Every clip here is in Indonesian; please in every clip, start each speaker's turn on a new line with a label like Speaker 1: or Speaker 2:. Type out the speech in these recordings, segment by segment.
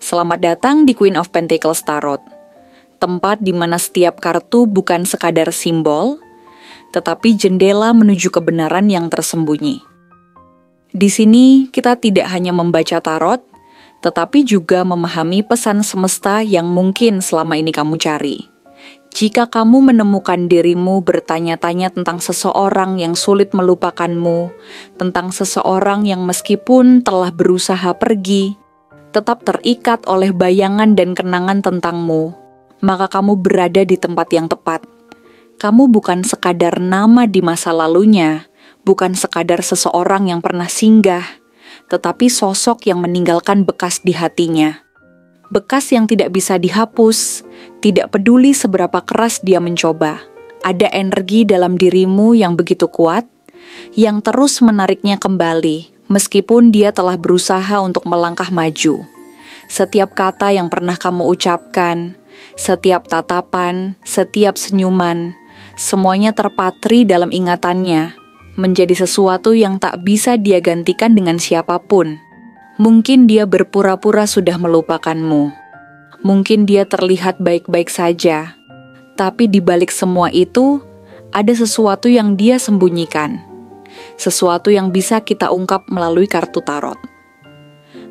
Speaker 1: Selamat datang di Queen of Pentacles Tarot, tempat di mana setiap kartu bukan sekadar simbol, tetapi jendela menuju kebenaran yang tersembunyi. Di sini kita tidak hanya membaca tarot, tetapi juga memahami pesan semesta yang mungkin selama ini kamu cari. Jika kamu menemukan dirimu bertanya-tanya tentang seseorang yang sulit melupakanmu, tentang seseorang yang meskipun telah berusaha pergi, tetap terikat oleh bayangan dan kenangan tentangmu, maka kamu berada di tempat yang tepat. Kamu bukan sekadar nama di masa lalunya, bukan sekadar seseorang yang pernah singgah, tetapi sosok yang meninggalkan bekas di hatinya. Bekas yang tidak bisa dihapus, tidak peduli seberapa keras dia mencoba. Ada energi dalam dirimu yang begitu kuat, yang terus menariknya kembali, meskipun dia telah berusaha untuk melangkah maju. Setiap kata yang pernah kamu ucapkan, setiap tatapan, setiap senyuman, semuanya terpatri dalam ingatannya, menjadi sesuatu yang tak bisa dia gantikan dengan siapapun. Mungkin dia berpura-pura sudah melupakanmu. Mungkin dia terlihat baik-baik saja. Tapi di balik semua itu, ada sesuatu yang dia sembunyikan. Sesuatu yang bisa kita ungkap melalui kartu tarot.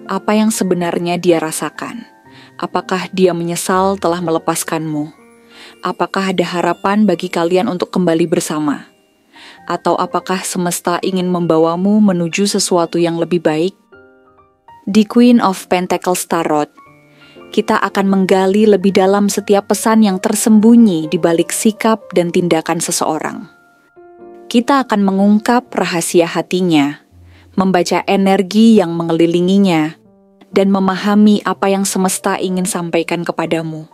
Speaker 1: Apa yang sebenarnya dia rasakan? Apakah dia menyesal telah melepaskanmu? Apakah ada harapan bagi kalian untuk kembali bersama? Atau apakah semesta ingin membawamu menuju sesuatu yang lebih baik? Di Queen of Pentacles Tarot, kita akan menggali lebih dalam setiap pesan yang tersembunyi di balik sikap dan tindakan seseorang. Kita akan mengungkap rahasia hatinya, membaca energi yang mengelilinginya, dan memahami apa yang semesta ingin sampaikan kepadamu.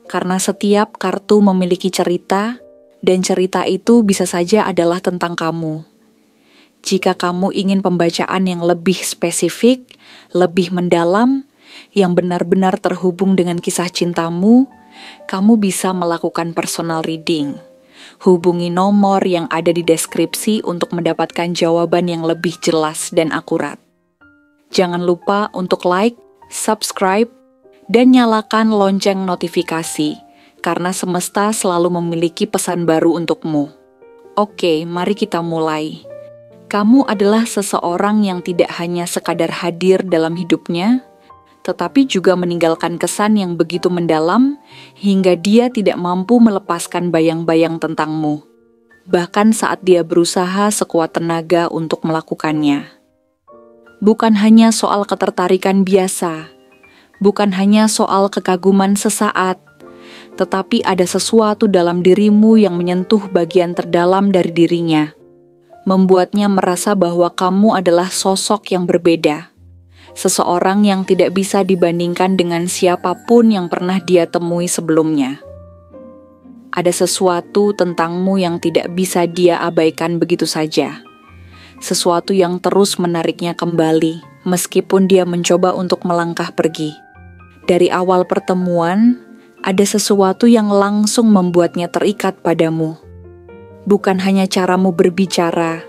Speaker 1: Karena setiap kartu memiliki cerita, dan cerita itu bisa saja adalah tentang kamu. Jika kamu ingin pembacaan yang lebih spesifik, lebih mendalam, yang benar-benar terhubung dengan kisah cintamu, kamu bisa melakukan personal reading. Hubungi nomor yang ada di deskripsi untuk mendapatkan jawaban yang lebih jelas dan akurat. Jangan lupa untuk like, subscribe, dan nyalakan lonceng notifikasi, karena semesta selalu memiliki pesan baru untukmu. Oke, mari kita mulai. Kamu adalah seseorang yang tidak hanya sekadar hadir dalam hidupnya, tetapi juga meninggalkan kesan yang begitu mendalam hingga dia tidak mampu melepaskan bayang-bayang tentangmu, bahkan saat dia berusaha sekuat tenaga untuk melakukannya. Bukan hanya soal ketertarikan biasa, bukan hanya soal kekaguman sesaat, tetapi ada sesuatu dalam dirimu yang menyentuh bagian terdalam dari dirinya, membuatnya merasa bahwa kamu adalah sosok yang berbeda. Seseorang yang tidak bisa dibandingkan dengan siapapun yang pernah dia temui sebelumnya. Ada sesuatu tentangmu yang tidak bisa dia abaikan begitu saja. Sesuatu yang terus menariknya kembali, meskipun dia mencoba untuk melangkah pergi. Dari awal pertemuan, ada sesuatu yang langsung membuatnya terikat padamu. Bukan hanya caramu berbicara,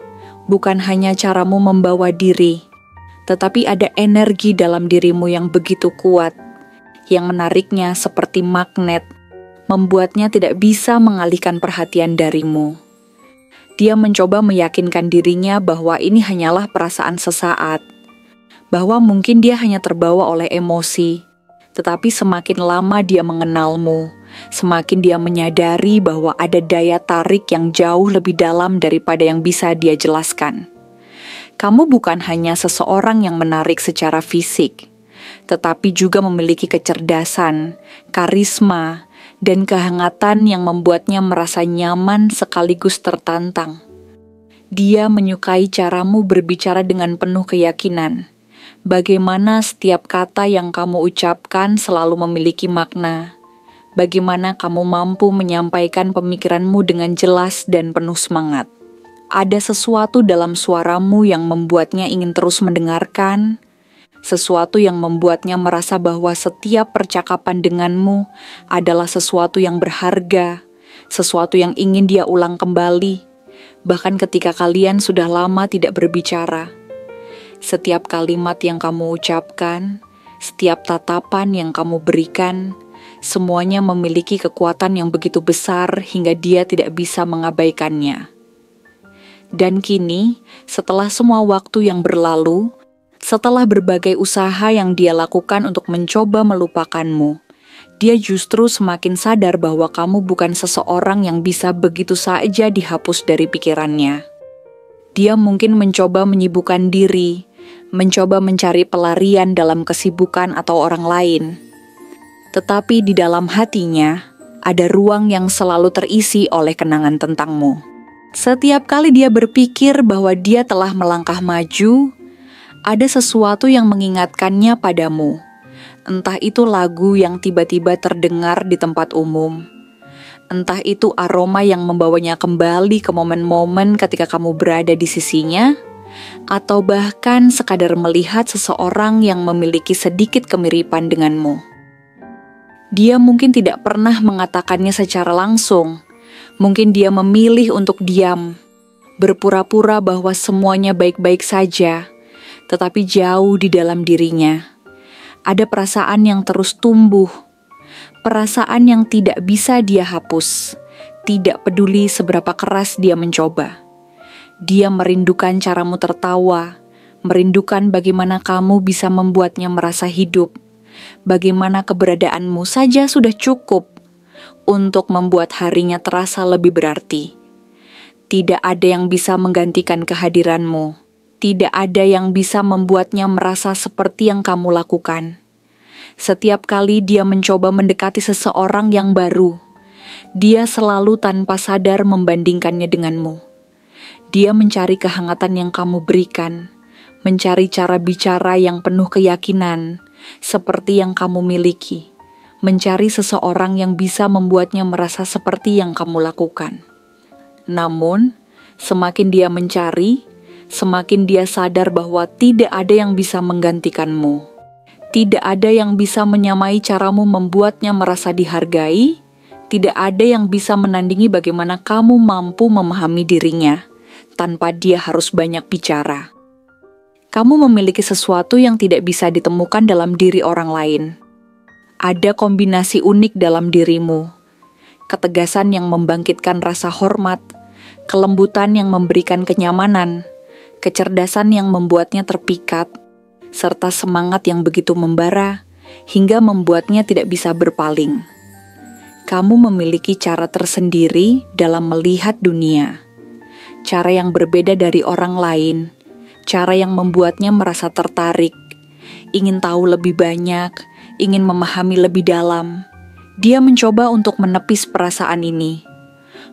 Speaker 1: bukan hanya caramu membawa diri, tetapi ada energi dalam dirimu yang begitu kuat, yang menariknya seperti magnet, membuatnya tidak bisa mengalihkan perhatian darimu. Dia mencoba meyakinkan dirinya bahwa ini hanyalah perasaan sesaat, bahwa mungkin dia hanya terbawa oleh emosi, tetapi semakin lama dia mengenalmu, semakin dia menyadari bahwa ada daya tarik yang jauh lebih dalam daripada yang bisa dia jelaskan. Kamu bukan hanya seseorang yang menarik secara fisik, tetapi juga memiliki kecerdasan, karisma, dan kehangatan yang membuatnya merasa nyaman sekaligus tertantang. Dia menyukai caramu berbicara dengan penuh keyakinan. Bagaimana setiap kata yang kamu ucapkan selalu memiliki makna. Bagaimana kamu mampu menyampaikan pemikiranmu dengan jelas dan penuh semangat. Ada sesuatu dalam suaramu yang membuatnya ingin terus mendengarkan, sesuatu yang membuatnya merasa bahwa setiap percakapan denganmu adalah sesuatu yang berharga, sesuatu yang ingin dia ulang kembali, bahkan ketika kalian sudah lama tidak berbicara. Setiap kalimat yang kamu ucapkan, Setiap tatapan yang kamu berikan, semuanya memiliki kekuatan yang begitu besar hingga dia tidak bisa mengabaikannya. Dan kini, setelah semua waktu yang berlalu, setelah berbagai usaha yang dia lakukan untuk mencoba melupakanmu, dia justru semakin sadar bahwa kamu bukan seseorang yang bisa begitu saja dihapus dari pikirannya. Dia mungkin mencoba menyibukkan diri, mencoba mencari pelarian dalam kesibukan atau orang lain. Tetapi di dalam hatinya, ada ruang yang selalu terisi oleh kenangan tentangmu. Setiap kali dia berpikir bahwa dia telah melangkah maju, ada sesuatu yang mengingatkannya padamu. Entah itu lagu yang tiba-tiba terdengar di tempat umum, entah itu aroma yang membawanya kembali ke momen-momen ketika kamu berada di sisinya, atau bahkan sekadar melihat seseorang yang memiliki sedikit kemiripan denganmu. Dia mungkin tidak pernah mengatakannya secara langsung, mungkin dia memilih untuk diam, berpura-pura bahwa semuanya baik-baik saja, tetapi jauh di dalam dirinya ada perasaan yang terus tumbuh, perasaan yang tidak bisa dia hapus, tidak peduli seberapa keras dia mencoba. Dia merindukan caramu tertawa, merindukan bagaimana kamu bisa membuatnya merasa hidup, bagaimana keberadaanmu saja sudah cukup untuk membuat harinya terasa lebih berarti. Tidak ada yang bisa menggantikan kehadiranmu. Tidak ada yang bisa membuatnya merasa seperti yang kamu lakukan. Setiap kali dia mencoba mendekati seseorang yang baru, dia selalu tanpa sadar membandingkannya denganmu. Dia mencari kehangatan yang kamu berikan, mencari cara bicara yang penuh keyakinan, seperti yang kamu miliki, mencari seseorang yang bisa membuatnya merasa seperti yang kamu lakukan. Namun, semakin dia mencari, semakin dia sadar bahwa tidak ada yang bisa menggantikanmu. Tidak ada yang bisa menyamai caramu membuatnya merasa dihargai. Tidak ada yang bisa menandingi bagaimana kamu mampu memahami dirinya tanpa dia harus banyak bicara. Kamu memiliki sesuatu yang tidak bisa ditemukan dalam diri orang lain. Ada kombinasi unik dalam dirimu. Ketegasan yang membangkitkan rasa hormat, kelembutan yang memberikan kenyamanan, kecerdasan yang membuatnya terpikat, serta semangat yang begitu membara hingga membuatnya tidak bisa berpaling. Kamu memiliki cara tersendiri dalam melihat dunia, cara yang berbeda dari orang lain, cara yang membuatnya merasa tertarik, ingin tahu lebih banyak, ingin memahami lebih dalam. Dia mencoba untuk menepis perasaan ini,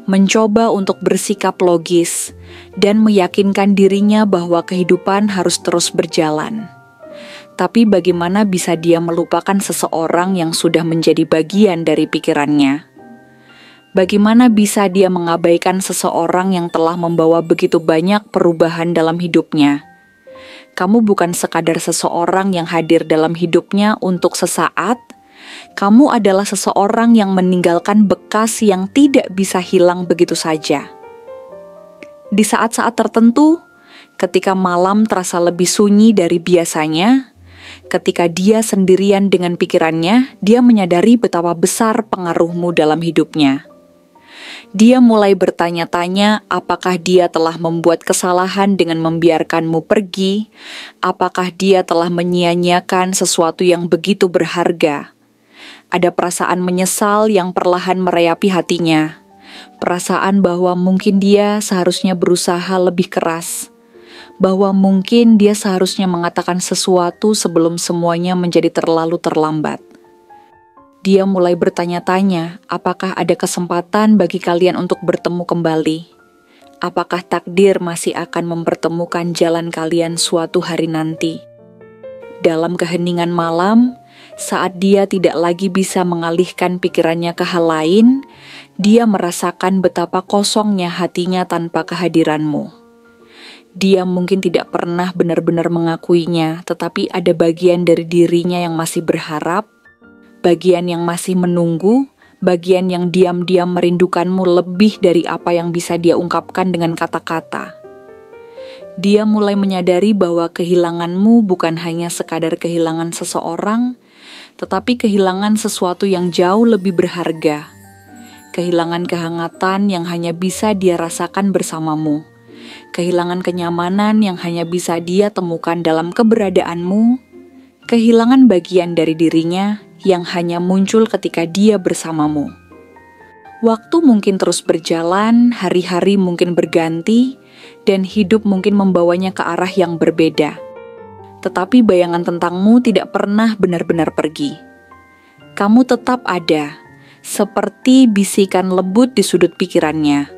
Speaker 1: mencoba untuk bersikap logis, dan meyakinkan dirinya bahwa kehidupan harus terus berjalan. Tapi bagaimana bisa dia melupakan seseorang yang sudah menjadi bagian dari pikirannya? Bagaimana bisa dia mengabaikan seseorang yang telah membawa begitu banyak perubahan dalam hidupnya? Kamu bukan sekadar seseorang yang hadir dalam hidupnya untuk sesaat. Kamu adalah seseorang yang meninggalkan bekas yang tidak bisa hilang begitu saja. Di saat-saat tertentu, ketika malam terasa lebih sunyi dari biasanya, ketika dia sendirian dengan pikirannya, dia menyadari betapa besar pengaruhmu dalam hidupnya. Dia mulai bertanya-tanya apakah dia telah membuat kesalahan dengan membiarkanmu pergi, apakah dia telah menyia-nyiakan sesuatu yang begitu berharga. Ada perasaan menyesal yang perlahan merayapi hatinya, perasaan bahwa mungkin dia seharusnya berusaha lebih keras, bahwa mungkin dia seharusnya mengatakan sesuatu sebelum semuanya menjadi terlalu terlambat. Dia mulai bertanya-tanya, apakah ada kesempatan bagi kalian untuk bertemu kembali? Apakah takdir masih akan mempertemukan jalan kalian suatu hari nanti? Dalam keheningan malam, saat dia tidak lagi bisa mengalihkan pikirannya ke hal lain, dia merasakan betapa kosongnya hatinya tanpa kehadiranmu. Dia mungkin tidak pernah benar-benar mengakuinya, tetapi ada bagian dari dirinya yang masih berharap, bagian yang masih menunggu, bagian yang diam-diam merindukanmu lebih dari apa yang bisa dia ungkapkan dengan kata-kata. Dia mulai menyadari bahwa kehilanganmu bukan hanya sekadar kehilangan seseorang, tetapi kehilangan sesuatu yang jauh lebih berharga. Kehilangan kehangatan yang hanya bisa dia rasakan bersamamu. Kehilangan kenyamanan yang hanya bisa dia temukan dalam keberadaanmu. Kehilangan bagian dari dirinya yang hanya muncul ketika dia bersamamu. Waktu mungkin terus berjalan, hari-hari mungkin berganti, dan hidup mungkin membawanya ke arah yang berbeda. Tetapi bayangan tentangmu tidak pernah benar-benar pergi. Kamu tetap ada, seperti bisikan lembut di sudut pikirannya,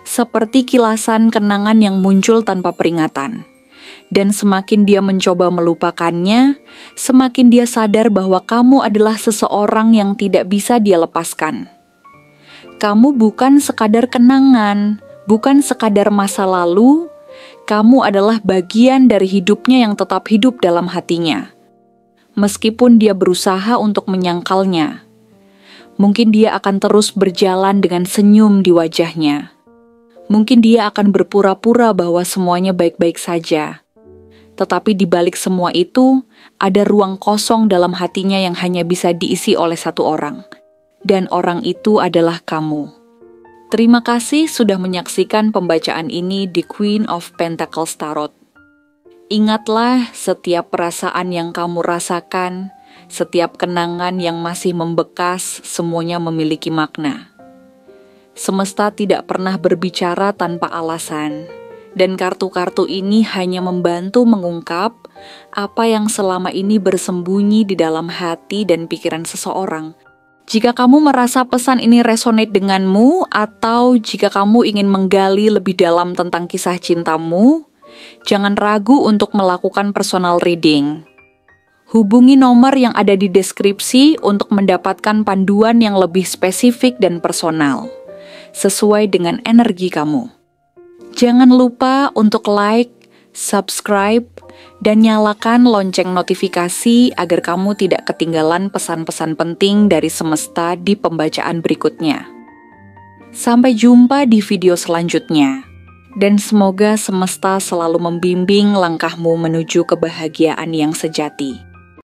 Speaker 1: seperti kilasan kenangan yang muncul tanpa peringatan. Dan semakin dia mencoba melupakannya, semakin dia sadar bahwa kamu adalah seseorang yang tidak bisa dia lepaskan. Kamu bukan sekadar kenangan, bukan sekadar masa lalu, kamu adalah bagian dari hidupnya yang tetap hidup dalam hatinya. Meskipun dia berusaha untuk menyangkalnya, mungkin dia akan terus berjalan dengan senyum di wajahnya. Mungkin dia akan berpura-pura bahwa semuanya baik-baik saja. Tetapi di balik semua itu, ada ruang kosong dalam hatinya yang hanya bisa diisi oleh satu orang. Dan orang itu adalah kamu. Terima kasih sudah menyaksikan pembacaan ini di Queen of Pentacles Tarot. Ingatlah setiap perasaan yang kamu rasakan, setiap kenangan yang masih membekas, semuanya memiliki makna. Semesta tidak pernah berbicara tanpa alasan, dan kartu-kartu ini hanya membantu mengungkap apa yang selama ini bersembunyi di dalam hati dan pikiran seseorang. Jika kamu merasa pesan ini resonate denganmu, atau jika kamu ingin menggali lebih dalam tentang kisah cintamu, jangan ragu untuk melakukan personal reading. Hubungi nomor yang ada di deskripsi untuk mendapatkan panduan yang lebih spesifik dan personal, sesuai dengan energi kamu. Jangan lupa untuk like, subscribe, dan nyalakan lonceng notifikasi agar kamu tidak ketinggalan pesan-pesan penting dari semesta di pembacaan berikutnya. Sampai jumpa di video selanjutnya, dan semoga semesta selalu membimbing langkahmu menuju kebahagiaan yang sejati.